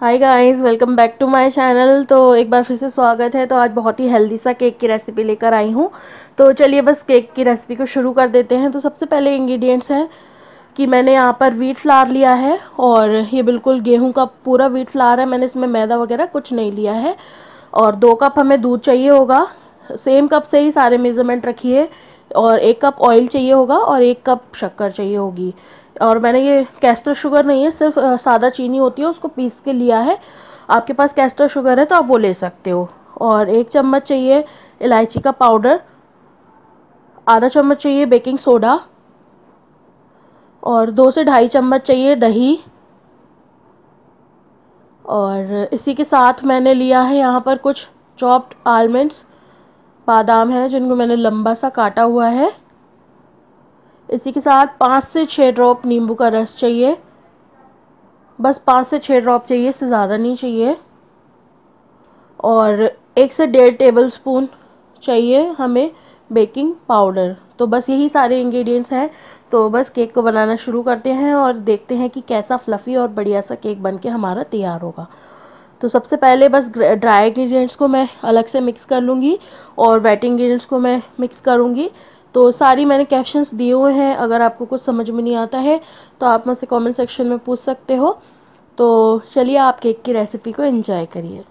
Hi guys, welcome back to my channel. तो एक बार फिर से स्वागत है। तो आज बहुत ही हेल्दी सा केक की रेसिपी लेकर आई हूँ। तो चलिए बस केक की रेसिपी को शुरू कर देते हैं। तो सबसे पहले इंग्रेडिएंट्स हैं कि मैंने यहाँ पर व्हीट फ्लावर लिया है और ये बिल्कुल गेहूं का पूरा व्हीट फ्लावर है। मैंने इसमें मैदा वगैरह कुछ नहीं लिया है। और 2 कप हमें दूध चाहिए होगा। सेम कप से ही सारे मेजरमेंट रखिए। और 1 कप ऑयल चाहिए होगा और 1 कप शक्कर चाहिए होगी। और मैंने ये कैस्टर शुगर नहीं है, सिर्फ सादा चीनी होती है, उसको पीस के लिया है। आपके पास कैस्टर शुगर है तो आप वो ले सकते हो। और 1 चम्मच चाहिए इलायची का पाउडर। आधा चम्मच चाहिए बेकिंग सोडा। और 2 से ढाई चम्मच चाहिए दही। और इसी के साथ मैंने लिया है यहाँ पर कुछ चॉप्ड आलमंड्स, बादाम है जिनको मैंने लंबा सा काटा हुआ है। इसी के साथ 5 से 6 ड्रॉप नींबू का रस चाहिए। बस 5 से 6 ड्रॉप चाहिए, इससे ज़्यादा नहीं चाहिए। और 1 से 1.5 टेबल स्पून चाहिए हमें बेकिंग पाउडर। तो बस यही सारे इंग्रेडिएंट्स हैं। तो बस केक को बनाना शुरू करते हैं और देखते हैं कि कैसा फ्लफ़ी और बढ़िया सा केक बनके हमारा तैयार होगा। तो सबसे पहले बस ड्राई इंग्रेडिएंट्स को मैं अलग से मिक्स कर लूँगी और वेट इंग्रेडिएंट्स को मैं मिक्स करूँगी। तो सारी मैंने कैप्शंस दिए हुए हैं, अगर आपको कुछ समझ में नहीं आता है तो आप मुझसे कमेंट सेक्शन में पूछ सकते हो। तो चलिए आप केक की रेसिपी को एंजॉय करिए।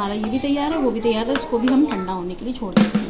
हमारा ये भी तैयार है, वो भी तैयार है, इसको भी हम ठंडा होने के लिए छोड़ देते हैं।